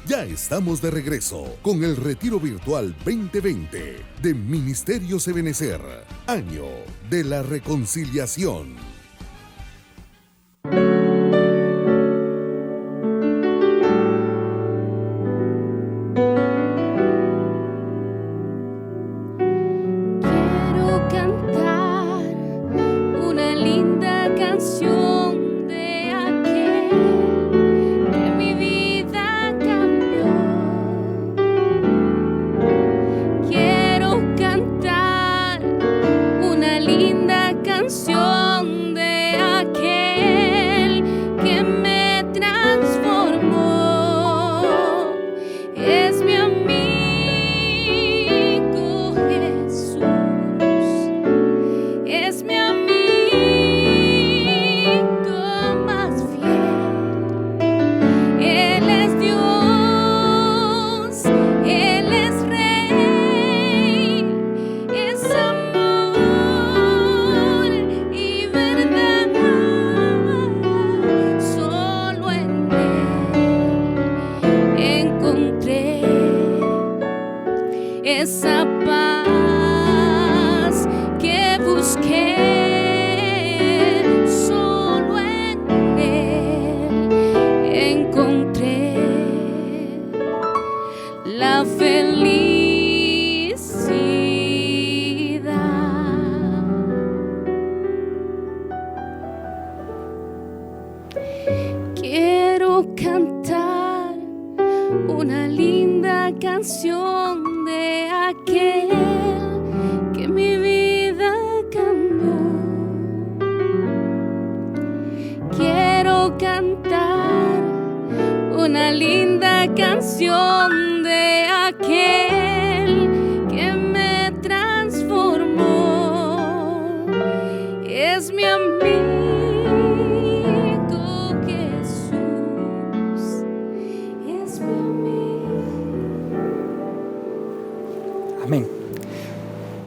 Ya estamos de regreso con el Retiro Virtual 2020 de Ministerios Ebenecer, Año de la Reconciliación.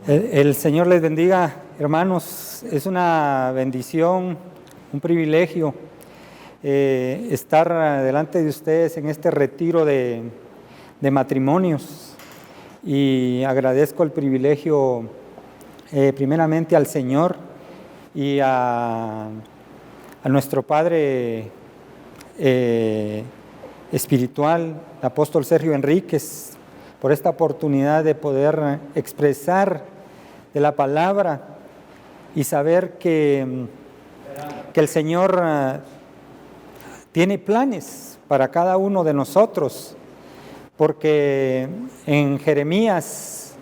El Señor les bendiga, hermanos. Es una bendición, un privilegio estar delante de ustedes en este retiro de matrimonios, y agradezco el privilegio primeramente al Señor y a nuestro Padre espiritual, el apóstol Sergio Enríquez, por esta oportunidad de poder expresar de la palabra y saber que el Señor tiene planes para cada uno de nosotros, porque en Jeremías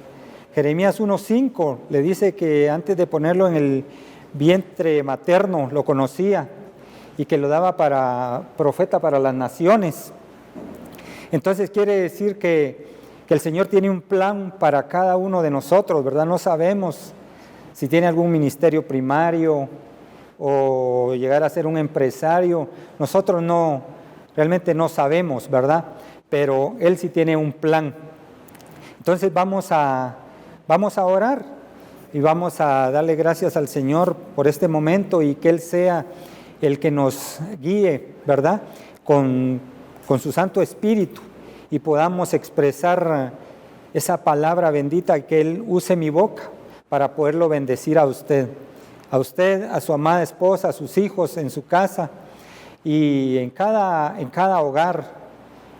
1:5 le dice que antes de ponerlo en el vientre materno lo conocía y que lo daba para profeta para las naciones. Entonces quiere decir que el Señor tiene un plan para cada uno de nosotros, ¿verdad? No sabemos si tiene algún ministerio primario o llegar a ser un empresario. Nosotros realmente no sabemos, ¿verdad? Pero Él sí tiene un plan. Entonces vamos a orar y vamos a darle gracias al Señor por este momento, y que Él sea el que nos guíe, ¿verdad? Con su Santo Espíritu, y podamos expresar esa palabra bendita, que Él use mi boca para poderlo bendecir a usted, a su amada esposa, a sus hijos, en su casa y en cada hogar,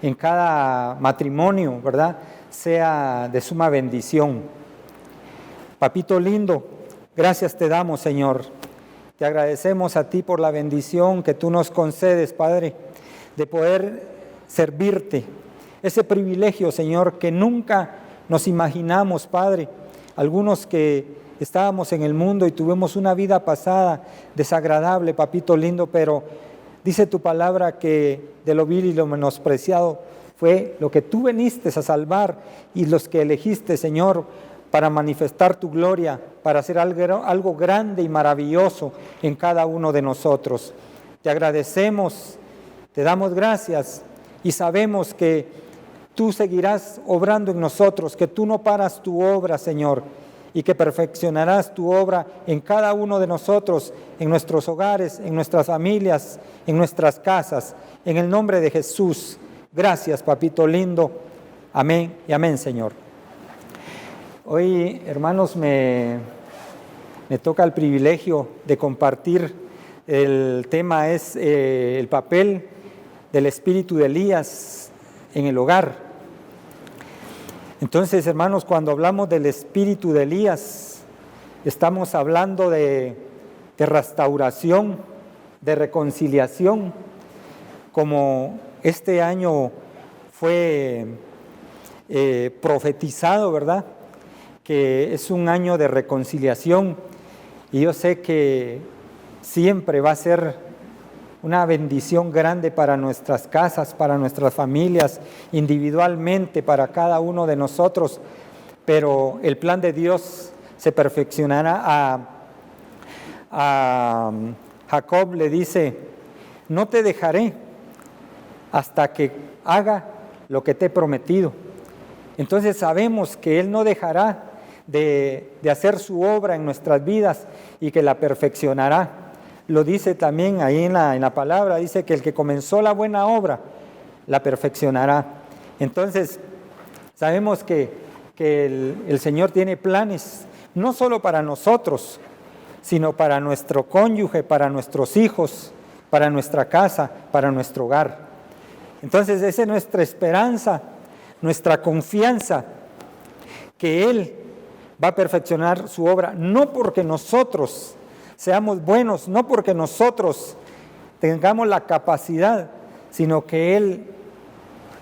en cada matrimonio, ¿verdad? Sea de suma bendición. Papito lindo, gracias te damos, Señor. Te agradecemos a ti por la bendición que tú nos concedes, Padre, de poder servirte. Ese privilegio, Señor, que nunca nos imaginamos, Padre. Algunos que estábamos en el mundo y tuvimos una vida pasada desagradable, papito lindo, pero dice tu palabra que de lo vil y lo menospreciado fue lo que tú viniste a salvar, y los que elegiste, Señor, para manifestar tu gloria, para hacer algo grande y maravilloso en cada uno de nosotros. Te agradecemos, te damos gracias, y sabemos que tú seguirás obrando en nosotros, que tú no paras tu obra, Señor, y que perfeccionarás tu obra en cada uno de nosotros, en nuestros hogares, en nuestras familias, en nuestras casas. En el nombre de Jesús, Gracias, papito lindo. Amén y amén, Señor. Hoy, hermanos, me toca el privilegio de compartir. El tema es el papel del espíritu de Elías en el hogar. Entonces, hermanos, cuando hablamos del espíritu de Elías, estamos hablando de restauración, de reconciliación, como este año fue profetizado, ¿verdad? Que es un año de reconciliación, y yo sé que siempre va a ser una bendición grande para nuestras casas, para nuestras familias, individualmente, para cada uno de nosotros, pero el plan de Dios se perfeccionará. A Jacob le dice: no te dejaré hasta que haga lo que te he prometido. Entonces sabemos que Él no dejará de hacer su obra en nuestras vidas y que la perfeccionará. Lo dice también ahí en la palabra, dice que el que comenzó la buena obra la perfeccionará. Entonces sabemos que el Señor tiene planes no solo para nosotros, sino para nuestro cónyuge, para nuestros hijos, para nuestra casa, para nuestro hogar. Entonces esa es nuestra esperanza, nuestra confianza, que Él va a perfeccionar su obra, no porque nosotros seamos buenos, no porque nosotros tengamos la capacidad, sino que Él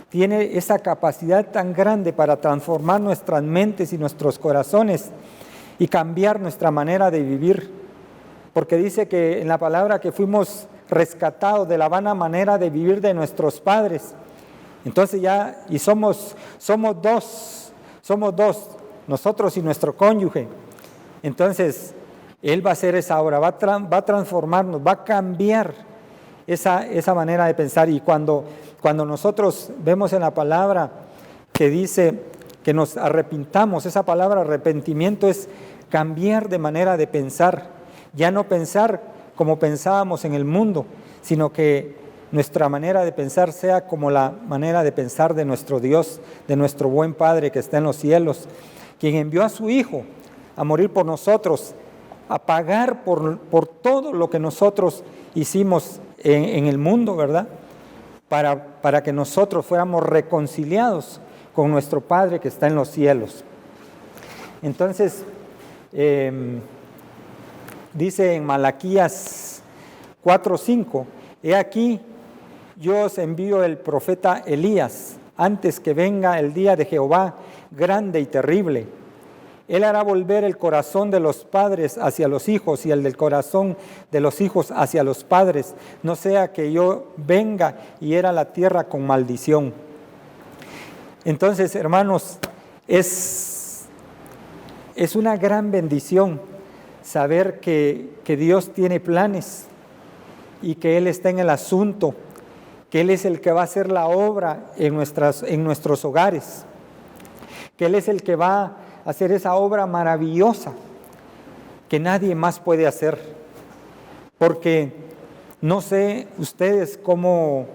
tiene esa capacidad tan grande para transformar nuestras mentes y nuestros corazones y cambiar nuestra manera de vivir, porque dice que en la palabra que fuimos rescatados de la vana manera de vivir de nuestros padres. Entonces y somos dos, nosotros y nuestro cónyuge. Entonces Él va a hacer esa obra, va a transformarnos, va a cambiar esa manera de pensar. Y cuando nosotros vemos en la palabra que dice que nos arrepintamos, esa palabra arrepentimiento es cambiar de manera de pensar, ya no pensar como pensábamos en el mundo, sino que nuestra manera de pensar sea como la manera de pensar de nuestro Dios, de nuestro buen Padre que está en los cielos, quien envió a su Hijo a morir por nosotros, a pagar por todo lo que nosotros hicimos en el mundo, ¿verdad? Para que nosotros fuéramos reconciliados con nuestro Padre que está en los cielos. Entonces, dice en Malaquías 4:5, he aquí, yo os envío el profeta Elías, antes que venga el día de Jehová grande y terrible. Él hará volver el corazón de los padres hacia los hijos y el del corazón de los hijos hacia los padres, no sea que yo venga y hiera la tierra con maldición. Entonces, hermanos, es una gran bendición saber que Dios tiene planes y que Él está en el asunto, que Él es el que va a hacer la obra en nuestros hogares, que Él es el que va a hacer esa obra maravillosa que nadie más puede hacer. Porque no sé ustedes cómo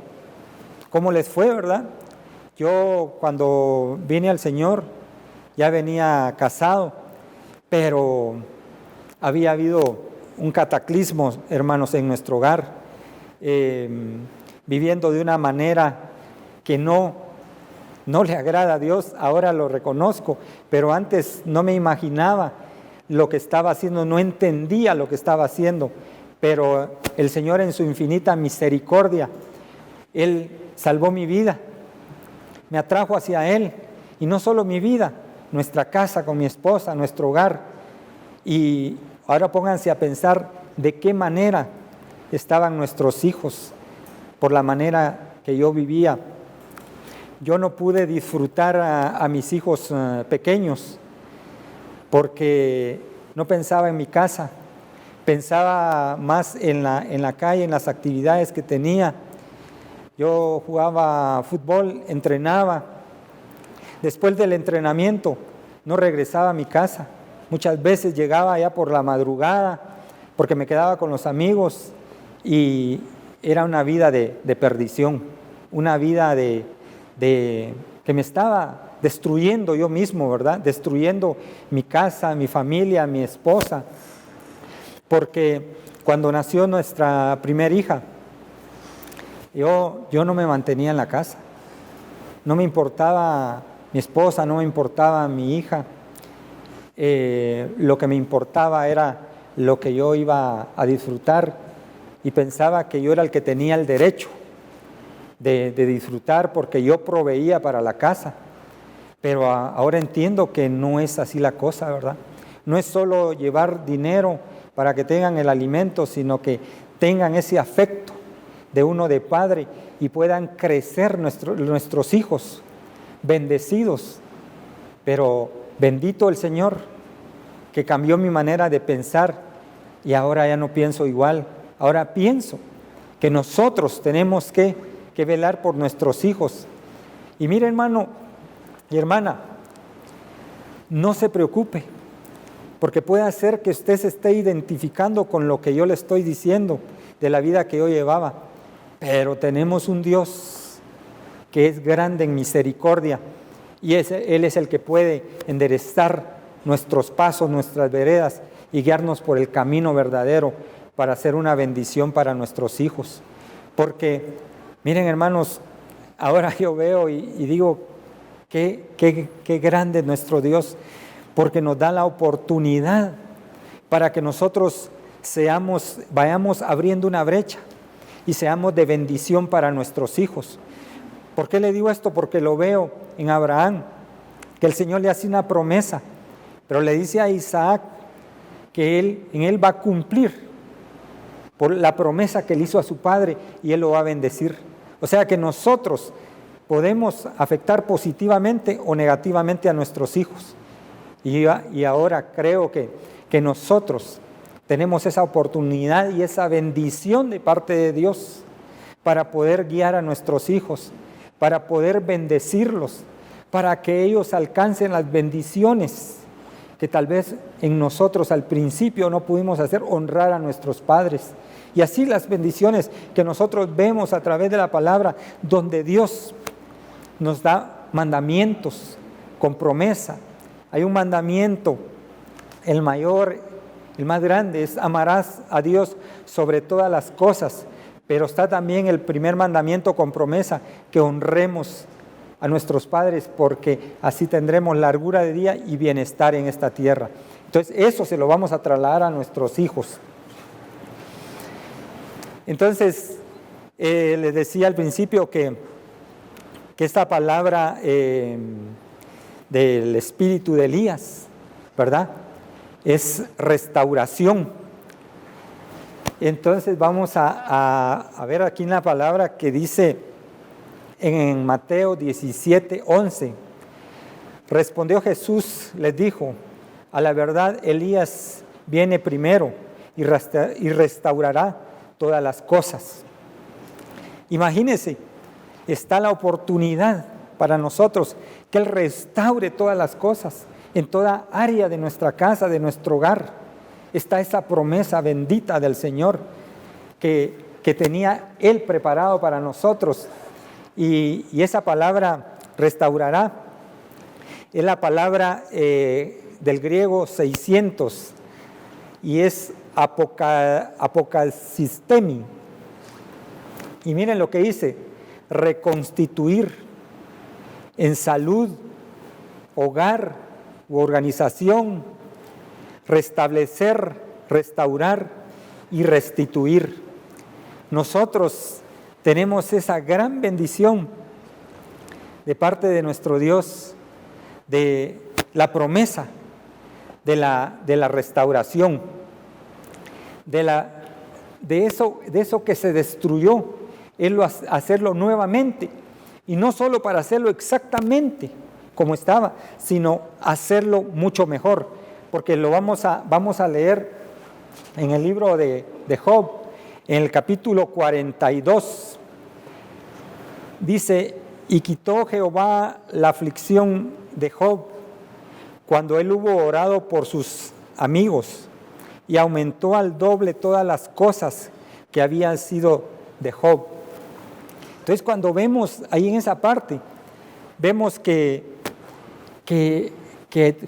les fue, ¿verdad? Yo cuando vine al Señor ya venía casado, pero había habido un cataclismo, hermanos, en nuestro hogar, viviendo de una manera que no le agrada a Dios. Ahora lo reconozco, pero antes no me imaginaba lo que estaba haciendo, no entendía lo que estaba haciendo, pero el Señor en su infinita misericordia, Él salvó mi vida, me atrajo hacia Él, y no solo mi vida, nuestra casa con mi esposa, nuestro hogar. Y ahora pónganse a pensar de qué manera estaban nuestros hijos, por la manera que yo vivía. Yo no pude disfrutar a mis hijos pequeños porque no pensaba en mi casa, pensaba más en la calle, en las actividades que tenía. Yo jugaba fútbol, entrenaba. Después del entrenamiento no regresaba a mi casa. Muchas veces llegaba ya por la madrugada porque me quedaba con los amigos y era una vida de perdición, una vida de que me estaba destruyendo yo mismo, ¿verdad? Destruyendo mi casa, mi familia, mi esposa. Porque cuando nació nuestra primera hija, yo no me mantenía en la casa. No me importaba mi esposa, no me importaba mi hija. Lo que me importaba era lo que yo iba a disfrutar, y pensaba que yo era el que tenía el derecho de disfrutar porque yo proveía para la casa. Pero ahora entiendo que no es así la cosa, ¿verdad? No es solo llevar dinero para que tengan el alimento, sino que tengan ese afecto de uno de padre y puedan crecer nuestros hijos bendecidos. Pero bendito el Señor, que cambió mi manera de pensar, y ahora ya no pienso igual. Ahora pienso que nosotros tenemos que velar por nuestros hijos. Y mire, hermano y hermana, no se preocupe, porque puede ser que usted se esté identificando con lo que yo le estoy diciendo de la vida que yo llevaba, pero tenemos un Dios que es grande en misericordia, y Él es el que puede enderezar nuestros pasos, nuestras veredas, y guiarnos por el camino verdadero para hacer una bendición para nuestros hijos. Porque, miren, hermanos, ahora yo veo y digo, qué grande es nuestro Dios, porque nos da la oportunidad para que nosotros vayamos abriendo una brecha y seamos de bendición para nuestros hijos. ¿Por qué le digo esto? Porque lo veo en Abraham, que el Señor le hace una promesa, pero le dice a Isaac que en él va a cumplir por la promesa que le hizo a su padre, y él lo va a bendecir. O sea que nosotros podemos afectar positivamente o negativamente a nuestros hijos. Y ahora creo que nosotros tenemos esa oportunidad y esa bendición de parte de Dios para poder guiar a nuestros hijos, para poder bendecirlos, para que ellos alcancen las bendiciones que tal vez en nosotros al principio no pudimos hacer, honrar a nuestros padres. Y así las bendiciones que nosotros vemos a través de la palabra, donde Dios nos da mandamientos con promesa. Hay un mandamiento, el mayor, el más grande, es amarás a Dios sobre todas las cosas, pero está también el primer mandamiento con promesa, que honremos a nuestros padres, porque así tendremos largura de día y bienestar en esta tierra. Entonces eso se lo vamos a trasladar a nuestros hijos. Entonces, les decía al principio que esta palabra del espíritu de Elías, ¿verdad?, es restauración. Entonces vamos a ver aquí en la palabra que dice en Mateo 17:11, respondió Jesús, les dijo, a la verdad Elías viene primero y restaurará todas las cosas. Imagínense, está la oportunidad para nosotros que Él restaure todas las cosas, en toda área de nuestra casa, de nuestro hogar. Está esa promesa bendita del Señor que tenía Él preparado para nosotros. Y esa palabra restaurará es la palabra del griego 600 y es apokasistemi. Y miren lo que dice: reconstituir en salud, hogar u organización, restablecer, restaurar y restituir. Nosotros tenemos esa gran bendición de parte de nuestro Dios, de la promesa de la restauración, de eso que se destruyó, Él hacerlo nuevamente, y no solo para hacerlo exactamente como estaba, sino hacerlo mucho mejor, porque lo vamos a leer en el libro de Job, en el capítulo 42, dice: y quitó Jehová la aflicción de Job cuando él hubo orado por sus amigos, y aumentó al doble todas las cosas que habían sido de Job. Entonces, cuando vemos ahí en esa parte, vemos que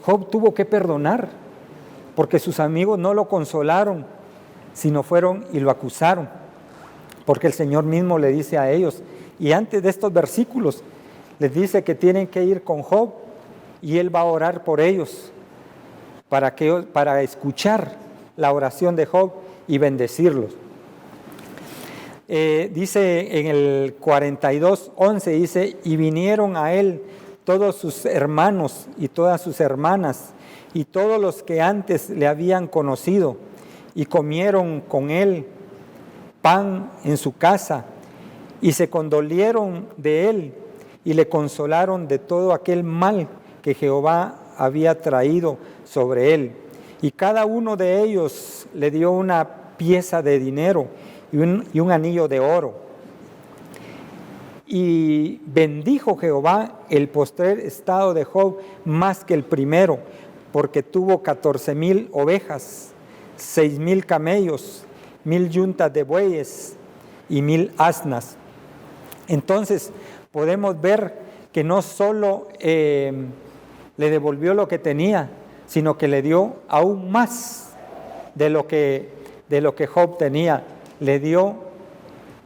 Job tuvo que perdonar, porque sus amigos no lo consolaron, sino fueron y lo acusaron, porque el Señor mismo le dice a ellos, y antes de estos versículos, les dice que tienen que ir con Job, y él va a orar por ellos, para escuchar la oración de Job y bendecirlos. Dice en el 42:11, dice, y vinieron a él todos sus hermanos y todas sus hermanas y todos los que antes le habían conocido, y comieron con él pan en su casa, y se condolieron de él y le consolaron de todo aquel mal que Jehová había traído sobre él. Y cada uno de ellos le dio una pieza de dinero y un anillo de oro. Y bendijo Jehová el postrer estado de Job más que el primero, porque tuvo 14,000 ovejas, 6,000 camellos, 1,000 yuntas de bueyes y 1,000 asnas. Entonces podemos ver que no solo le devolvió lo que tenía, sino que le dio aún más de lo que Job tenía, le dio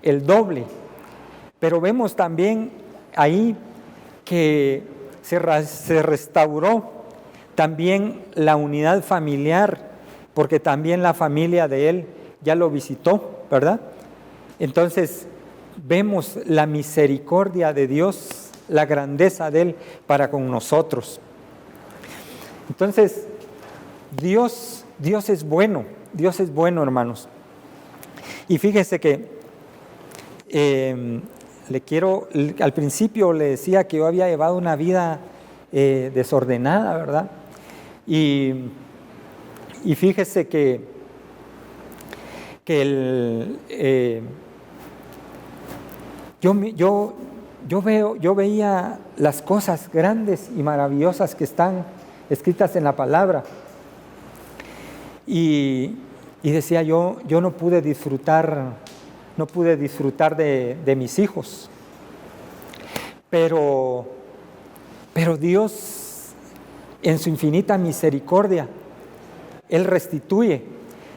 el doble. Pero vemos también ahí que se restauró también la unidad familiar, porque también la familia de él ya lo visitó, ¿verdad? Entonces vemos la misericordia de Dios, la grandeza de él para con nosotros. Entonces, Dios es bueno, hermanos. Y fíjese que al principio le decía que yo había llevado una vida desordenada, ¿verdad? Y fíjese que yo veía las cosas grandes y maravillosas que están escritas en la palabra, y decía yo no pude disfrutar de mis hijos, pero Dios en su infinita misericordia Él restituye.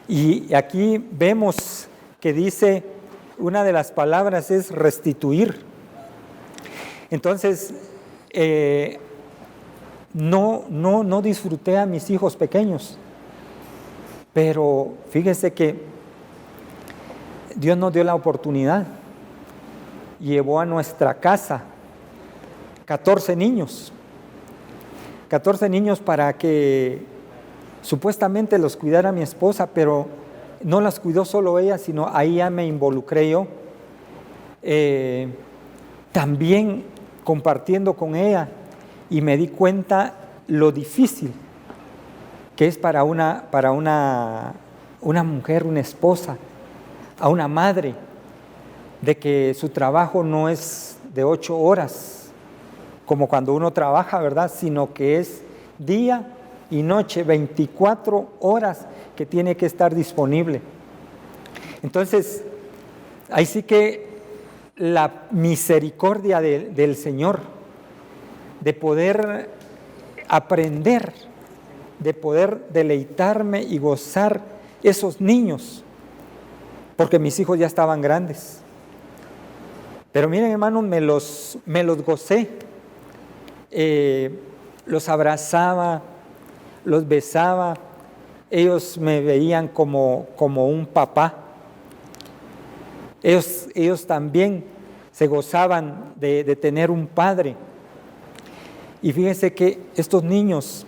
Y aquí vemos que dice, una de las palabras es restituir. Entonces no disfruté a mis hijos pequeños, pero fíjese que Dios nos dio la oportunidad, llevó a nuestra casa 14 niños para que supuestamente los cuidara mi esposa, pero no las cuidó solo ella, sino ahí ya me involucré yo, también compartiendo con ella, y me di cuenta lo difícil que es para una mujer, una esposa, a una madre, de que su trabajo no es de 8 horas, como cuando uno trabaja, ¿verdad? Sino que es día y noche, 24 horas que tiene que estar disponible. Entonces, ahí sí que la misericordia del Señor, de poder aprender, de poder deleitarme y gozar esos niños, porque mis hijos ya estaban grandes. Pero miren, hermanos, me los gocé, los abrazaba, los besaba, ellos me veían como un papá. Ellos también se gozaban de tener un padre. Y fíjense que estos niños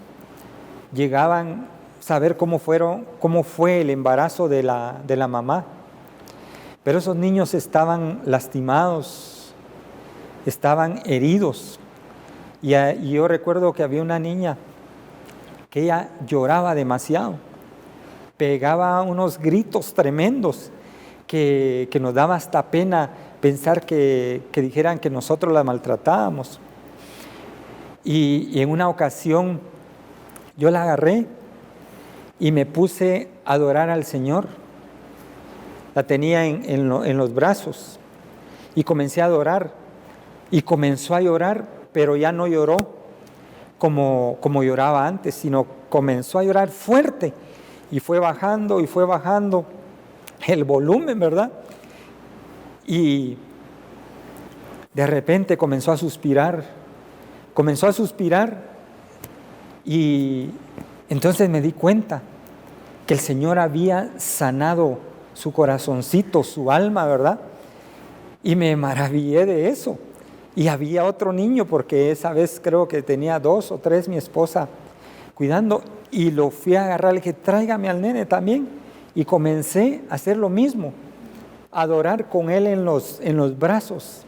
llegaban a saber cómo fue el embarazo de la mamá. Pero esos niños estaban lastimados, estaban heridos. Y yo recuerdo que había una niña que ella lloraba demasiado, pegaba unos gritos tremendos que nos daba hasta pena pensar que dijeran que nosotros la maltratábamos. Y en una ocasión yo la agarré y me puse a adorar al Señor. La tenía en los brazos y comencé a adorar, y comenzó a llorar, pero ya no lloró como lloraba antes, sino comenzó a llorar fuerte y fue bajando el volumen, ¿verdad? Y de repente comenzó a suspirar y entonces me di cuenta que el Señor había sanado su corazoncito, su alma, ¿verdad? Y me maravillé de eso. Y había otro niño, porque esa vez creo que tenía 2 o 3 mi esposa cuidando, y lo fui a agarrar, le dije, tráigame al nene también. Y comencé a hacer lo mismo, a adorar con él en los brazos.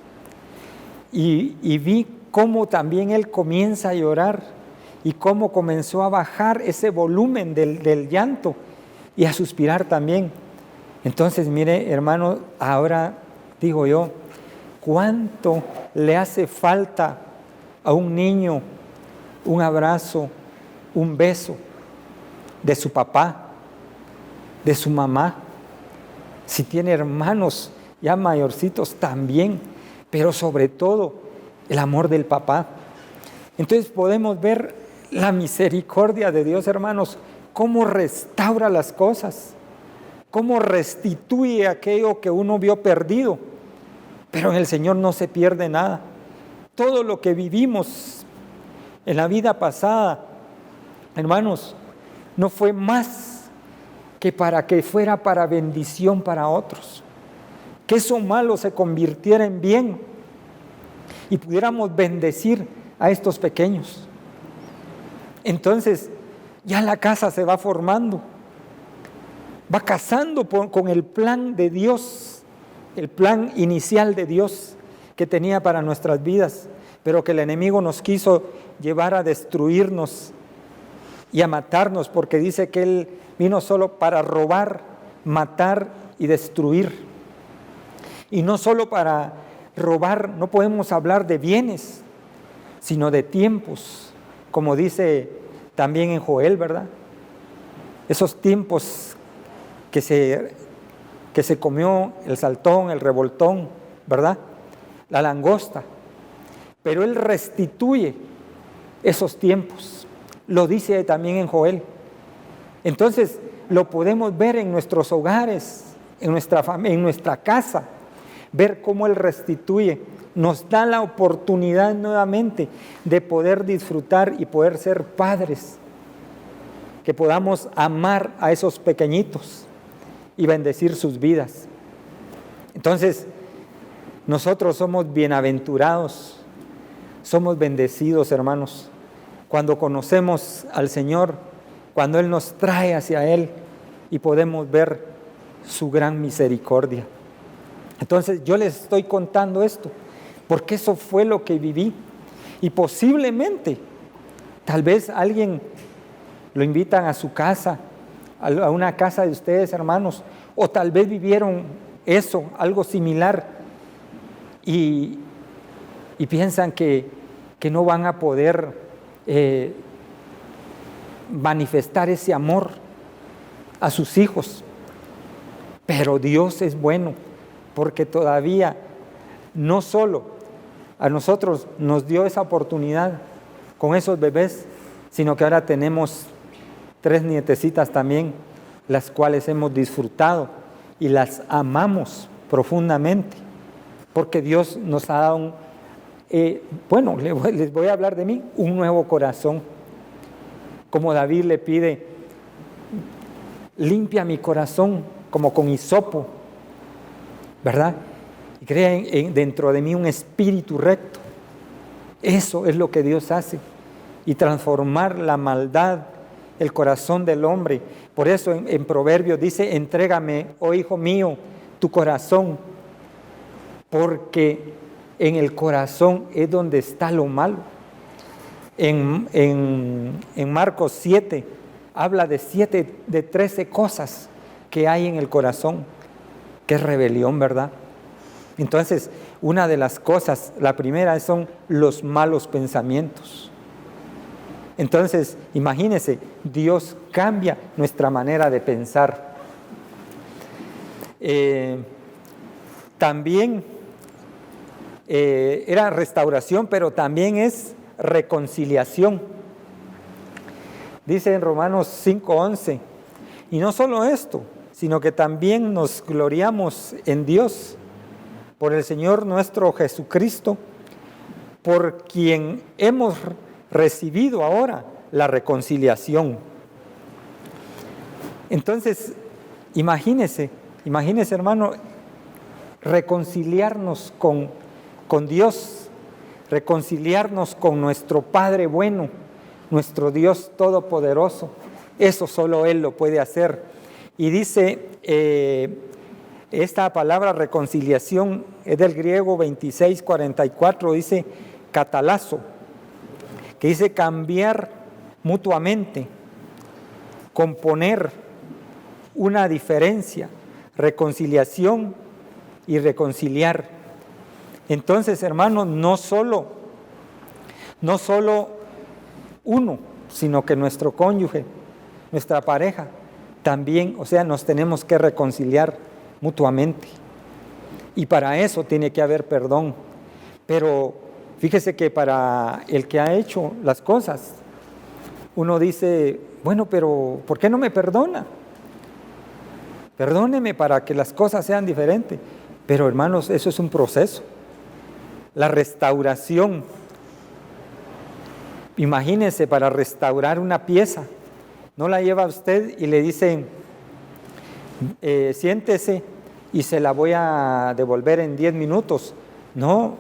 Y vi cómo también él comienza a llorar y cómo comenzó a bajar ese volumen del llanto y a suspirar también. Entonces, mire, hermano, ahora digo yo, ¿cuánto le hace falta a un niño un abrazo, un beso de su papá, de su mamá? Si tiene hermanos ya mayorcitos también, pero sobre todo el amor del papá. Entonces podemos ver la misericordia de Dios, hermanos, cómo restaura las cosas, cómo restituye aquello que uno vio perdido. Pero en el Señor no se pierde nada. Todo lo que vivimos en la vida pasada, hermanos, no fue más que para que fuera para bendición para otros. Que eso malo se convirtiera en bien y pudiéramos bendecir a estos pequeños. Entonces, ya la casa se va formando, va casando con el plan de Dios, el plan inicial de Dios que tenía para nuestras vidas, pero que el enemigo nos quiso llevar a destruirnos y a matarnos, porque dice que Él vino solo para robar, matar y destruir. Y no solo para robar, no podemos hablar de bienes, sino de tiempos, como dice también en Joel, ¿verdad? Esos tiempos que se comió el saltón, el revoltón, ¿verdad? La langosta. Pero Él restituye esos tiempos. Lo dice también en Joel. Entonces, lo podemos ver en nuestros hogares, en nuestra casa, ver cómo Él restituye. Nos da la oportunidad nuevamente de poder disfrutar y poder ser padres, que podamos amar a esos pequeñitos y bendecir sus vidas. Entonces, nosotros somos bienaventurados, somos bendecidos, hermanos, cuando conocemos al Señor, cuando Él nos trae hacia Él y podemos ver su gran misericordia. Entonces, yo les estoy contando esto, porque eso fue lo que viví. Y posiblemente, tal vez alguien lo invitan a su casa, a una casa de ustedes, hermanos, o tal vez vivieron eso, algo similar, y piensan que no van a poder manifestar ese amor a sus hijos. Pero Dios es bueno, porque todavía no solo a nosotros nos dio esa oportunidad con esos bebés, sino que ahora tenemos 3 nietecitas también, las cuales hemos disfrutado y las amamos profundamente, porque Dios nos ha dado les voy a hablar de mí, un nuevo corazón. Como David le pide, limpia mi corazón como con hisopo, ¿verdad? Y crea dentro de mí un espíritu recto. Eso es lo que Dios hace, y transformar la maldad, el corazón del hombre. Por eso en Proverbios dice, entrégame, oh hijo mío, tu corazón, porque en el corazón es donde está lo malo. En Marcos 7 habla de 13 cosas que hay en el corazón, que es rebelión, ¿verdad? Entonces, una de las cosas, la primera son los malos pensamientos. Entonces, imagínense, Dios cambia nuestra manera de pensar. También era restauración, pero también es reconciliación. Dice en Romanos 5:11, y no solo esto, sino que también nos gloriamos en Dios, por el Señor nuestro Jesucristo, por quien hemos recibido ahora la reconciliación. Entonces, imagínese hermano, reconciliarnos con Dios, reconciliarnos con nuestro Padre bueno, nuestro Dios todopoderoso. Eso solo Él lo puede hacer. Y dice, esta palabra reconciliación es del griego 26:44, dice catalazo, que dice cambiar mutuamente, componer una diferencia, reconciliación y reconciliar. Entonces, hermanos, no solo uno, sino que nuestro cónyuge, nuestra pareja, también, o sea, nos tenemos que reconciliar mutuamente. Y para eso tiene que haber perdón. Pero fíjese que para el que ha hecho las cosas, uno dice, bueno, pero ¿por qué no me perdona? Perdóneme para que las cosas sean diferentes. Pero hermanos, eso es un proceso. La restauración. Imagínese, para restaurar una pieza, no la lleva usted y le dicen, siéntese y se la voy a devolver en 10 minutos. No,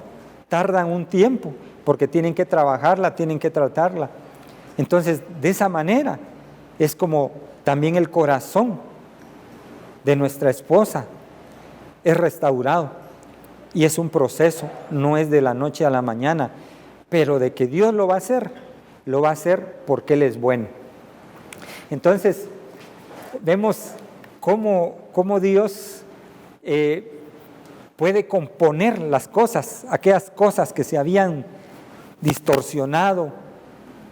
tardan un tiempo porque tienen que trabajarla, tienen que tratarla. Entonces, de esa manera es como también el corazón de nuestra esposa es restaurado, y es un proceso, no es de la noche a la mañana, pero de que Dios lo va a hacer porque Él es bueno. Entonces, vemos cómo Dios puede componer las cosas, aquellas cosas que se habían distorsionado,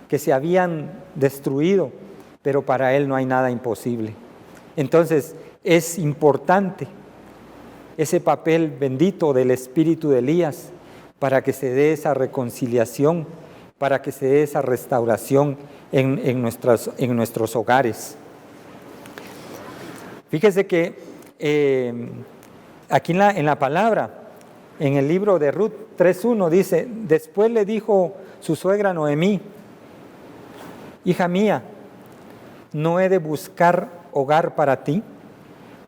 que se habían destruido, pero para Él no hay nada imposible. Entonces, es importante ese papel bendito del espíritu de Elías para que se dé esa reconciliación, para que se dé esa restauración en nuestros hogares. Fíjese que aquí en la palabra, en el libro de Ruth 3:1 dice, después le dijo su suegra Noemí, hija mía, ¿no he de buscar hogar para ti?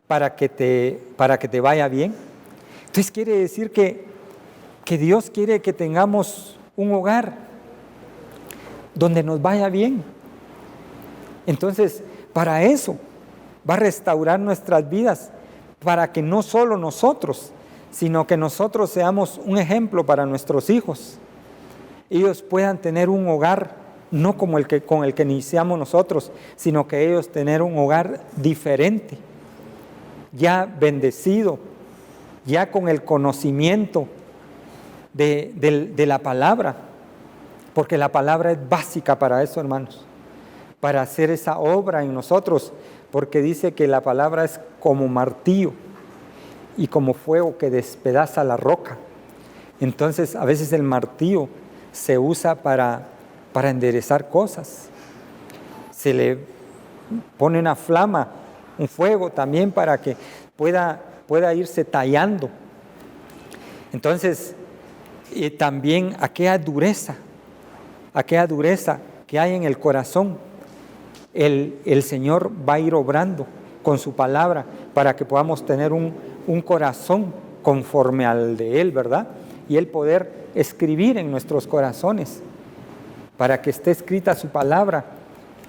Para que te vaya bien. Entonces quiere decir que Dios quiere que tengamos un hogar donde nos vaya bien. Entonces, para eso va a restaurar nuestras vidas, para que no solo nosotros, sino que nosotros seamos un ejemplo para nuestros hijos. Ellos puedan tener un hogar, no como con el que iniciamos nosotros, sino que ellos tener un hogar diferente, ya bendecido, ya con el conocimiento de la palabra, porque la palabra es básica para eso, hermanos, para hacer esa obra en nosotros, porque dice que la palabra es como martillo y como fuego que despedaza la roca. Entonces, a veces el martillo se usa para enderezar cosas, se le pone una flama, un fuego también para que pueda irse tallando. Entonces, también aquella dureza que hay en el corazón, el Señor va a ir obrando con su palabra para que podamos tener un corazón conforme al de Él, ¿verdad? Y Él poder escribir en nuestros corazones para que esté escrita su palabra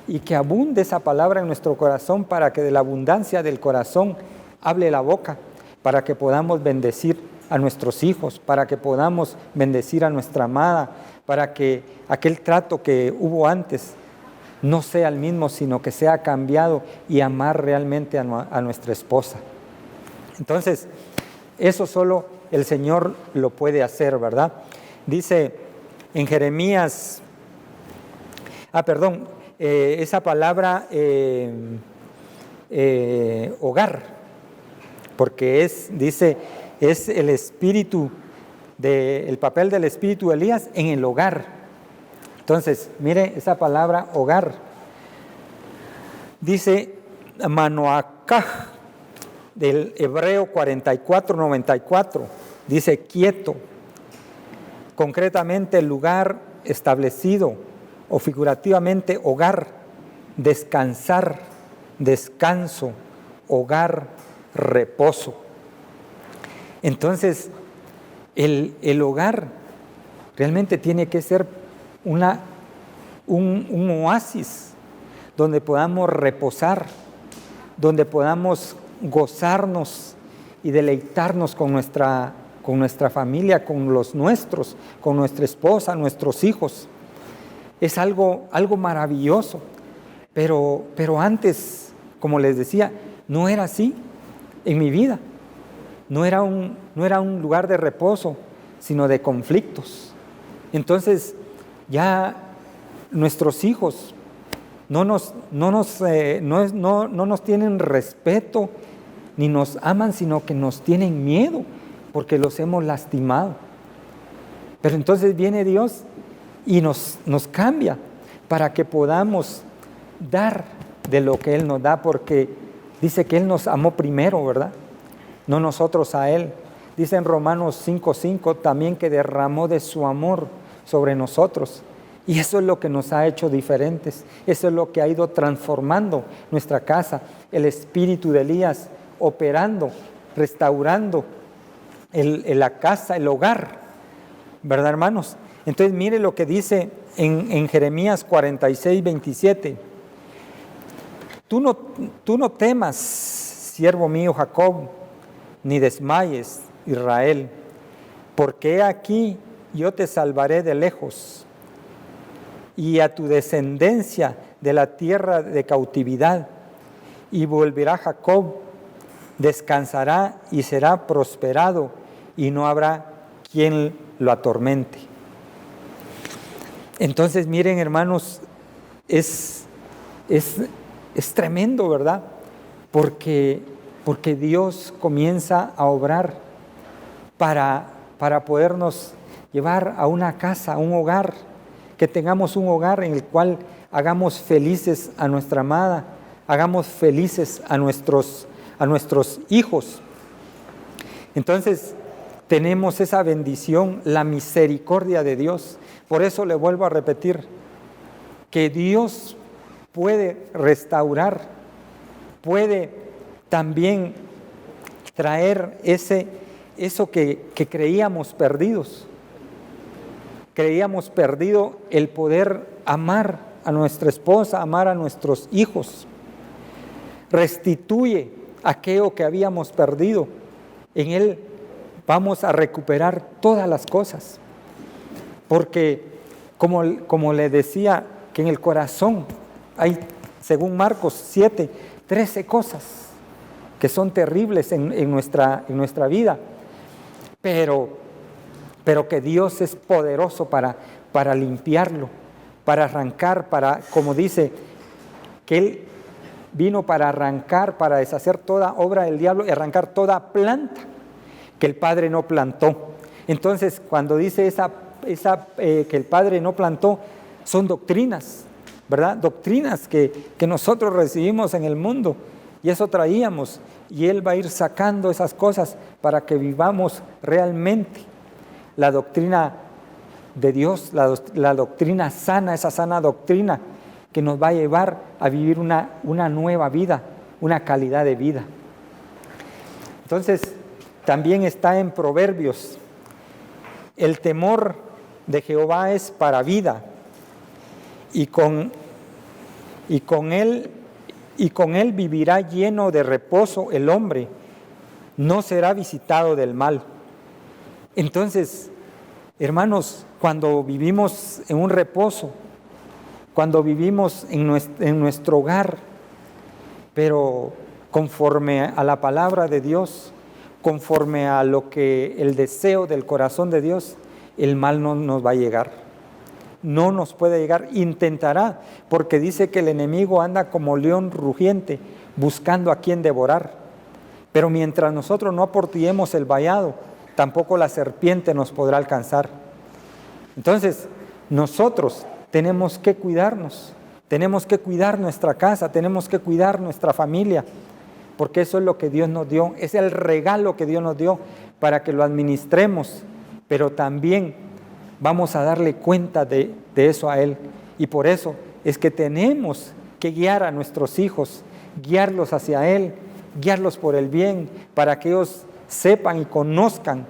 y que abunde esa palabra en nuestro corazón, para que de la abundancia del corazón hable la boca, para que podamos bendecir a nuestros hijos, para que podamos bendecir a nuestra amada, para que aquel trato que hubo antes no sea el mismo, sino que sea cambiado, y amar realmente a nuestra esposa. Entonces, eso solo el Señor lo puede hacer, ¿verdad? Dice en Jeremías, esa palabra hogar, porque dice, es el espíritu del papel del espíritu de Elías en el hogar. Entonces, mire esa palabra hogar. Dice manoacaj, del hebreo 44:94, dice quieto, concretamente lugar establecido, o figurativamente hogar, descansar, descanso, hogar, reposo. Entonces, el hogar realmente tiene que ser un oasis donde podamos reposar, donde podamos gozarnos y deleitarnos con nuestra familia, con los nuestros, con nuestra esposa, nuestros hijos. Es algo maravilloso, pero antes, como les decía, no era así en mi vida. No era un lugar de reposo, sino de conflictos. Entonces, ya nuestros hijos no nos tienen respeto ni nos aman, sino que nos tienen miedo porque los hemos lastimado. Pero entonces viene Dios y nos cambia para que podamos dar de lo que Él nos da, porque dice que Él nos amó primero, ¿verdad? No nosotros a Él. Dice en Romanos 5:5 también que derramó de su amor sobre nosotros. Y eso es lo que nos ha hecho diferentes. Eso es lo que ha ido transformando nuestra casa. El espíritu de Elías operando, restaurando la casa, el hogar. ¿Verdad, hermanos? Entonces mire lo que dice en Jeremías 46:27. Tú no temas, siervo mío Jacob, ni desmayes, Israel, porque he aquí yo te salvaré de lejos y a tu descendencia de la tierra de cautividad, y volverá Jacob, descansará y será prosperado, y no habrá quien lo atormente. Entonces miren, hermanos, es tremendo, ¿verdad? Porque Dios comienza a obrar para podernos llevar a una casa, a un hogar, que tengamos un hogar en el cual hagamos felices a nuestra amada, hagamos felices a nuestros hijos. Entonces tenemos esa bendición, la misericordia de Dios. Por eso le vuelvo a repetir, que Dios puede restaurar, puede también traer eso que creíamos perdidos. Creíamos perdido el poder amar a nuestra esposa, amar a nuestros hijos. Restituye aquello que habíamos perdido. En Él vamos a recuperar todas las cosas. Porque, como le decía, que en el corazón hay, según Marcos 7, 13 cosas que son terribles en nuestra vida. Pero que Dios es poderoso para limpiarlo, para arrancar, como dice, que Él vino para arrancar, para deshacer toda obra del diablo y arrancar toda planta que el Padre no plantó. Entonces, cuando dice que el Padre no plantó, son doctrinas, ¿verdad? Doctrinas que nosotros recibimos en el mundo, y eso traíamos, y Él va a ir sacando esas cosas para que vivamos realmente la doctrina de Dios, la doctrina sana, esa sana doctrina que nos va a llevar a vivir una nueva vida, una calidad de vida. Entonces, también está en Proverbios, el temor de Jehová es para vida, y con él vivirá lleno de reposo el hombre, no será visitado del mal. Entonces, hermanos, cuando vivimos en un reposo, cuando vivimos en nuestro hogar, pero conforme a la palabra de Dios, conforme a lo que el deseo del corazón de Dios, el mal no nos va a llegar. No nos puede llegar, intentará, porque dice que el enemigo anda como león rugiente, buscando a quien devorar. Pero mientras nosotros no aportillemos el vallado, tampoco la serpiente nos podrá alcanzar. Entonces, nosotros tenemos que cuidarnos, tenemos que cuidar nuestra casa, tenemos que cuidar nuestra familia, porque eso es lo que Dios nos dio, es el regalo que Dios nos dio para que lo administremos, pero también vamos a darle cuenta de eso a Él. Y por eso es que tenemos que guiar a nuestros hijos, guiarlos hacia Él, guiarlos por el bien, para que ellos sepan y conozcan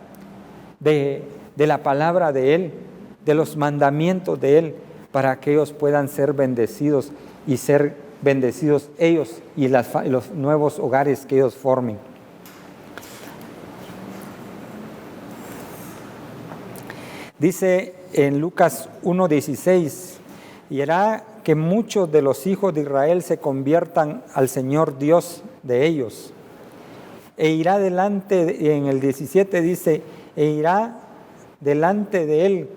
de la palabra de Él, de los mandamientos de Él, para que ellos puedan ser bendecidos y ser bendecidos ellos y los nuevos hogares que ellos formen. Dice en Lucas 1:16, y hará que muchos de los hijos de Israel se conviertan al Señor Dios de ellos. E irá delante, en el 17 dice, e irá delante de él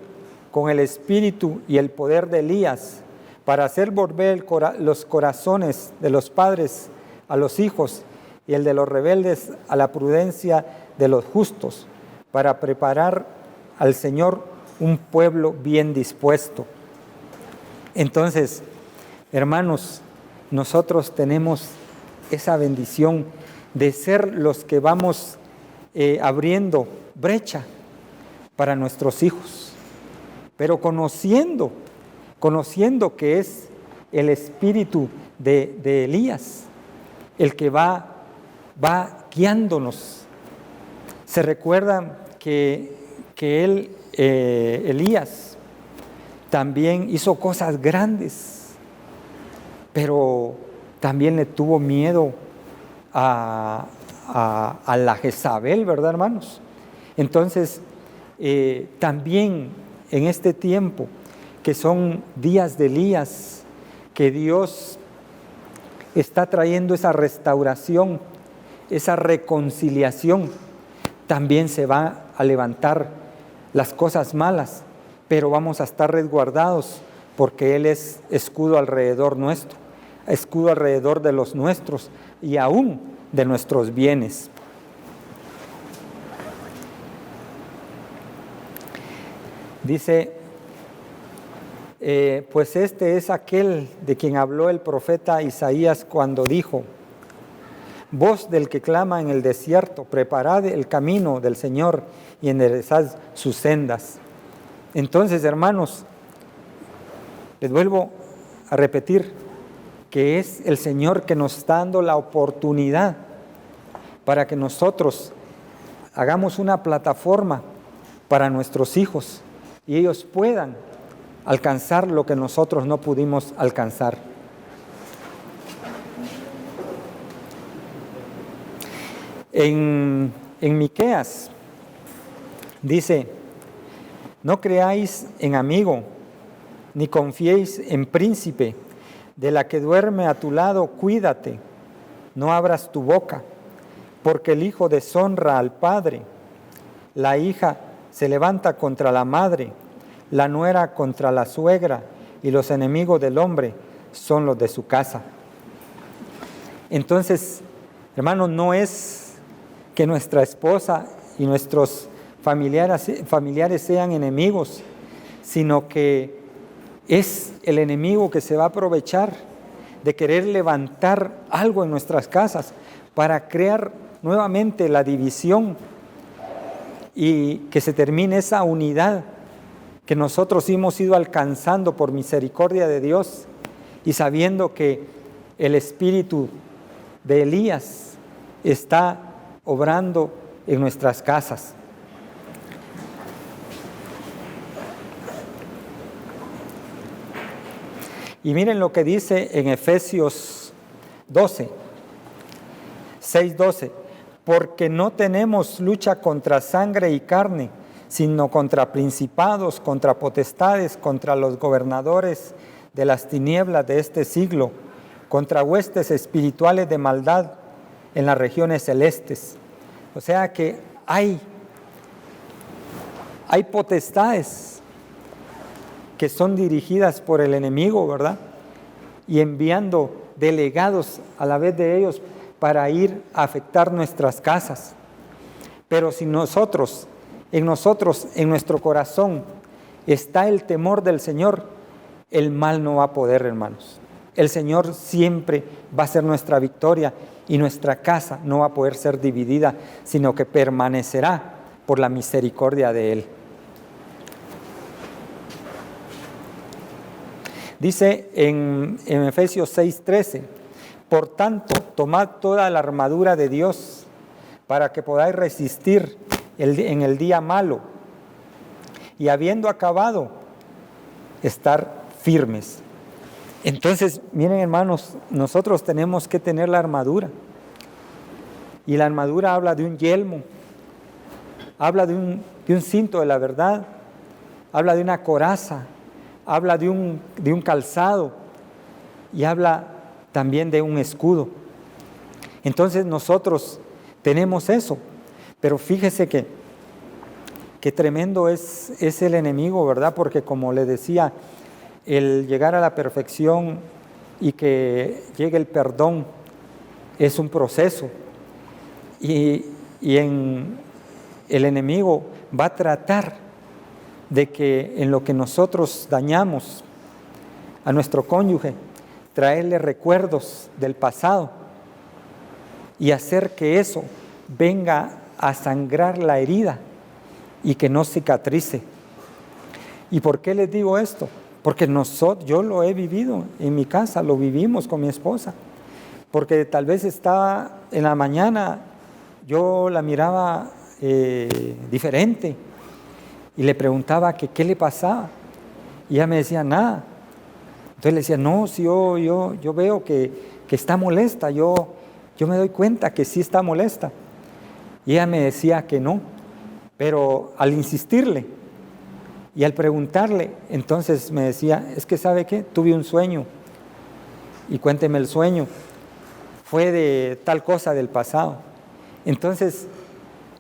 con el espíritu y el poder de Elías, para hacer volver los corazones de los padres a los hijos y el de los rebeldes a la prudencia de los justos, para preparar al Señor un pueblo bien dispuesto. Entonces, hermanos, nosotros tenemos esa bendición de ser los que vamos abriendo brecha para nuestros hijos, pero conociendo que es el espíritu de Elías el que va guiándonos. Se recuerda que Elías también hizo cosas grandes, pero también le tuvo miedo a la Jezabel, ¿verdad, hermanos? Entonces, también en este tiempo, que son días de Elías, que Dios está trayendo esa restauración, esa reconciliación, también se va a levantar las cosas malas, pero vamos a estar resguardados porque Él es escudo alrededor nuestro, escudo alrededor de los nuestros y aún de nuestros bienes. Dice, pues este es aquel de quien habló el profeta Isaías cuando dijo: voz del que clama en el desierto, preparad el camino del Señor y enderezad sus sendas. Entonces, hermanos, les vuelvo a repetir que es el Señor que nos está dando la oportunidad para que nosotros hagamos una plataforma para nuestros hijos y ellos puedan alcanzar lo que nosotros no pudimos alcanzar. En Miqueas dice: no creáis en amigo, ni confiéis en príncipe, de la que duerme a tu lado, cuídate, no abras tu boca, porque el hijo deshonra al padre, la hija se levanta contra la madre, la nuera contra la suegra, y los enemigos del hombre son los de su casa. Entonces, hermanos, no es que nuestra esposa y nuestros familiares sean enemigos, sino que es el enemigo que se va a aprovechar de querer levantar algo en nuestras casas para crear nuevamente la división y que se termine esa unidad que nosotros hemos ido alcanzando por misericordia de Dios y sabiendo que el espíritu de Elías está obrando en nuestras casas. Y miren lo que dice en Efesios 6:12, porque no tenemos lucha contra sangre y carne, sino contra principados, contra potestades, contra los gobernadores de las tinieblas de este siglo, contra huestes espirituales de maldad en las regiones celestes. O sea que hay potestades que son dirigidas por el enemigo, ¿verdad? Y enviando delegados a la vez de ellos para ir a afectar nuestras casas. Pero si nosotros en nosotros, en nuestro corazón, está el temor del Señor, el mal no va a poder, hermanos. El Señor siempre va a ser nuestra victoria y nuestra casa no va a poder ser dividida, sino que permanecerá por la misericordia de Él. Dice en Efesios 6:13, por tanto, tomad toda la armadura de Dios para que podáis resistir en el día malo y habiendo acabado, estar firmes. Entonces, miren hermanos, nosotros tenemos que tener la armadura. Y la armadura habla de un yelmo, habla de un cinto de la verdad, habla de una coraza, habla de un calzado y habla también de un escudo. Entonces nosotros tenemos eso, pero fíjese que tremendo es el enemigo, ¿verdad? Porque como le decía, el llegar a la perfección y que llegue el perdón es un proceso. Y el enemigo va a tratar de que en lo que nosotros dañamos a nuestro cónyuge, traerle recuerdos del pasado y hacer que eso venga a sangrar la herida y que no cicatrice. ¿Y por qué les digo esto? Porque yo lo he vivido en mi casa, lo vivimos con mi esposa. Porque tal vez estaba en la mañana, yo la miraba diferente y le preguntaba que qué le pasaba. Y ella me decía nada. Entonces le decía, no, si yo veo que está molesta, yo me doy cuenta que sí está molesta. Y ella me decía que no, pero al insistirle y al preguntarle, entonces me decía, es que ¿sabe qué? Tuve un sueño y cuénteme el sueño, fue de tal cosa del pasado. Entonces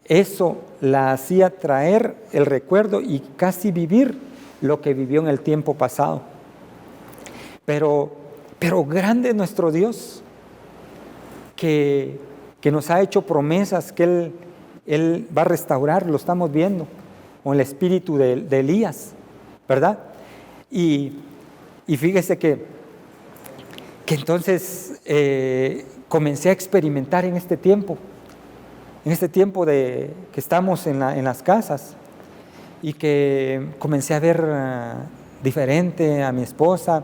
eso la hacía traer el recuerdo y casi vivir lo que vivió en el tiempo pasado. Pero grande es nuestro Dios, que nos ha hecho promesas que Él va a restaurar, lo estamos viendo, con el espíritu de Elías, ¿verdad? Y fíjese que entonces comencé a experimentar en este tiempo que estamos en las casas, y que comencé a ver diferente a mi esposa,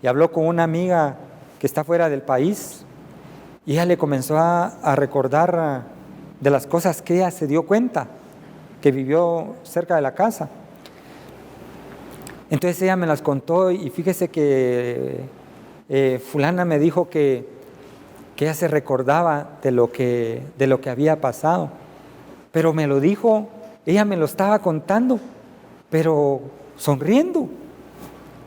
y habló con una amiga que está fuera del país, y ella le comenzó a recordar de las cosas que ella se dio cuenta, que vivió cerca de la casa. Entonces ella me las contó, y fíjese que fulana me dijo que ella se recordaba de lo que había pasado, pero me lo dijo, ella me lo estaba contando, pero sonriendo.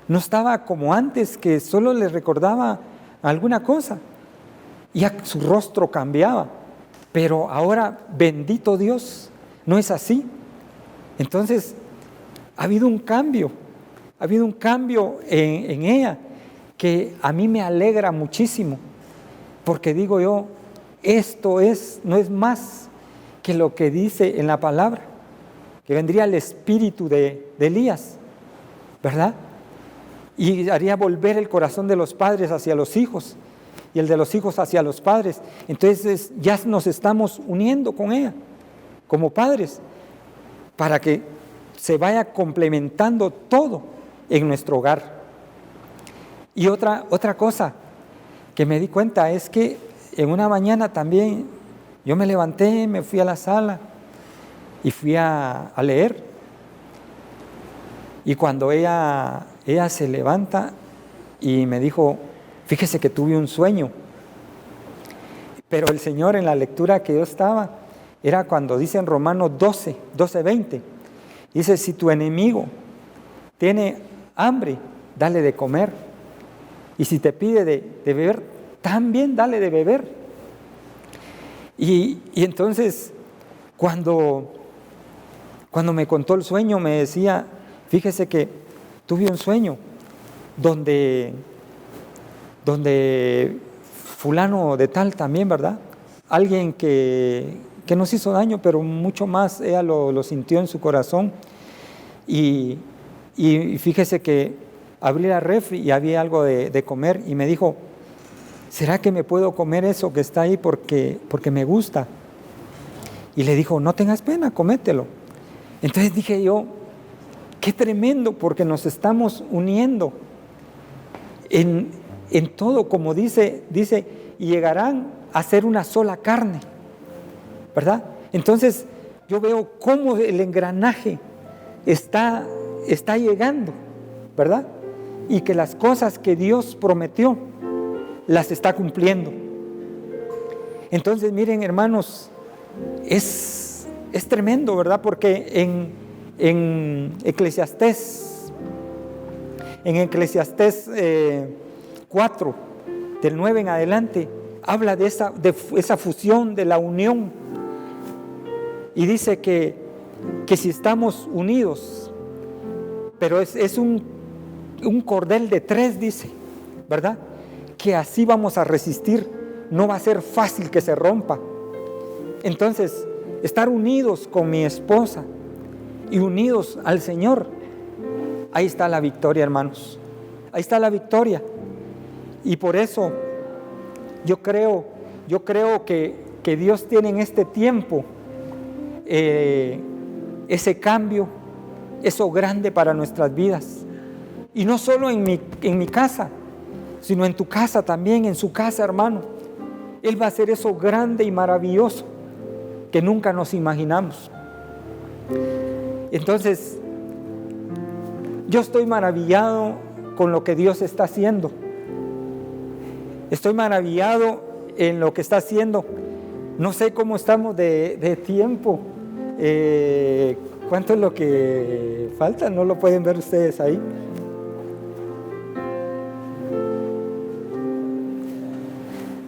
No estaba como antes, que solo le recordaba alguna cosa y su rostro cambiaba. Pero ahora, bendito Dios, no es así. Entonces, ha habido un cambio en ella que a mí me alegra muchísimo, porque digo yo, esto no es más que lo que dice en la palabra, que vendría el espíritu de Elías, ¿verdad? Y haría volver el corazón de los padres hacia los hijos y el de los hijos hacia los padres. Entonces ya nos estamos uniendo con ella como padres para que se vaya complementando todo en nuestro hogar. Y otra cosa que me di cuenta es que en una mañana también yo me levanté, me fui a la sala y fui a leer. Y cuando ella se levanta y me dijo, fíjese que tuve un sueño. Pero el Señor, en la lectura que yo estaba, era cuando dice en Romanos 12:20, dice, si tu enemigo tiene hambre, dale de comer. Y si te pide de beber, también dale de beber. Y entonces, cuando me contó el sueño, me decía, fíjese que tuve un sueño donde fulano de tal también, ¿verdad? Alguien que nos hizo daño, pero mucho más ella lo sintió en su corazón. Y fíjese que abrí la refri y había algo de comer y me dijo, ¿será que me puedo comer eso que está ahí porque me gusta? Y le dijo, no tengas pena, comételo. Entonces dije yo, qué tremendo, porque nos estamos uniendo en todo, como dice, y llegarán a ser una sola carne, ¿verdad? Entonces yo veo cómo el engranaje está llegando, ¿verdad? Y que las cosas que Dios prometió las está cumpliendo. Entonces miren, hermanos, es tremendo, ¿verdad? Porque en Eclesiastés 4, del 9 en adelante, habla de esa fusión, de la unión, y dice que si estamos unidos, pero es un cordel de 3, dice, ¿verdad? Que así vamos a resistir, no va a ser fácil que se rompa. Entonces, estar unidos con mi esposa y unidos al Señor, ahí está la victoria, hermanos, ahí está la victoria. Y por eso yo creo que Dios tiene en este tiempo ese cambio, eso grande para nuestras vidas. Y no solo en mi casa, sino en tu casa también, en su casa, hermano. Él va a hacer eso grande y maravilloso que nunca nos imaginamos. Entonces, yo estoy maravillado con lo que Dios está haciendo. Estoy maravillado en lo que está haciendo. No sé cómo estamos de tiempo. ¿Cuánto es lo que falta? ¿No lo pueden ver ustedes ahí?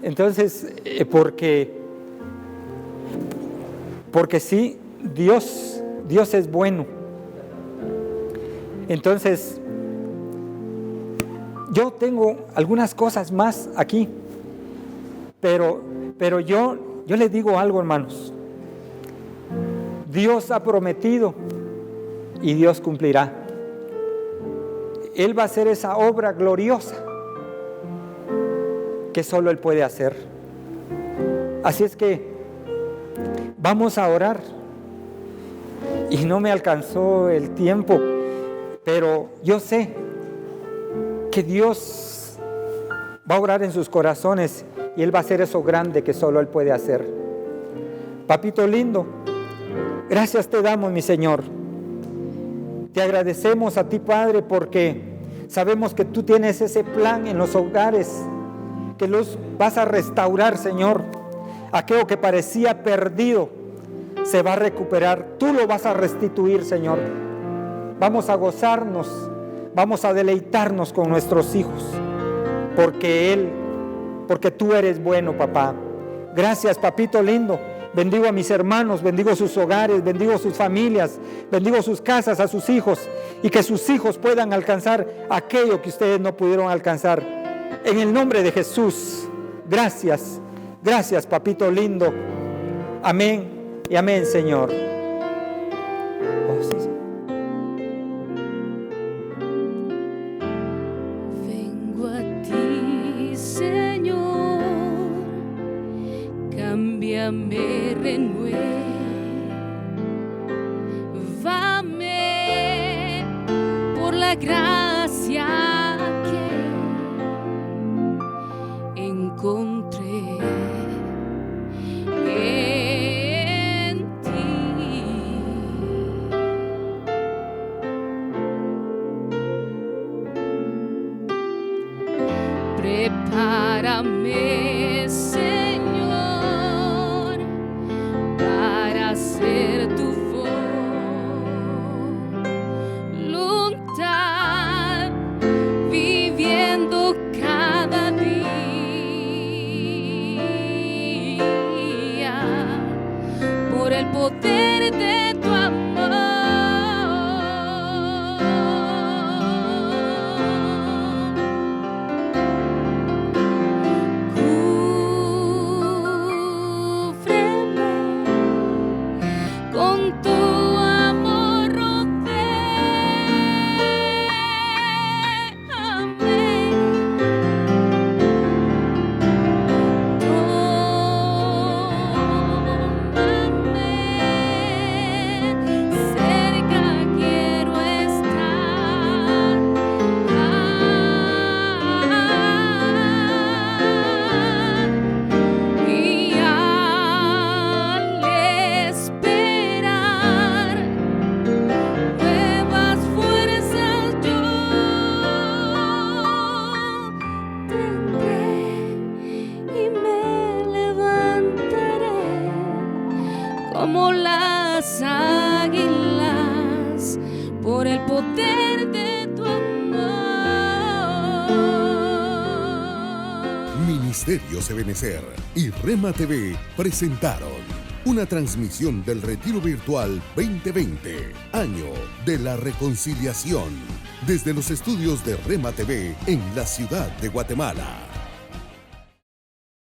Entonces, porque sí, Dios es bueno. Entonces, yo tengo algunas cosas más aquí, pero yo les digo algo, hermanos. Dios ha prometido y Dios cumplirá. Él va a hacer esa obra gloriosa que solo Él puede hacer. Así es que vamos a orar. Y no me alcanzó el tiempo, pero yo sé que Dios va a orar en sus corazones y Él va a hacer eso grande que solo Él puede hacer. Papito lindo, gracias te damos, mi Señor. Te agradecemos a ti, Padre, porque sabemos que tú tienes ese plan en los hogares, que los vas a restaurar, Señor. Aquello que parecía perdido se va a recuperar. Tú lo vas a restituir, Señor. Vamos a gozarnos, vamos a deleitarnos con nuestros hijos, porque tú eres bueno, papá. Gracias, papito lindo. Bendigo a mis hermanos, bendigo sus hogares, bendigo sus familias, bendigo sus casas, a sus hijos, y que sus hijos puedan alcanzar aquello que ustedes no pudieron alcanzar. En el nombre de Jesús, gracias, gracias, papito lindo. Amén y amén, Señor. Oh, sí, sí. Vengo a ti, Señor, cámbiame, renuévame por la gracia que encontré en ti. Prepárame, Señor, para hacer tu voluntad, viviendo cada día por el poder de tu amor. Ministerios Ebenecer y Rema TV presentaron una transmisión del Retiro Virtual 2020, Año de la Reconciliación, desde los estudios de Rema TV en la ciudad de Guatemala.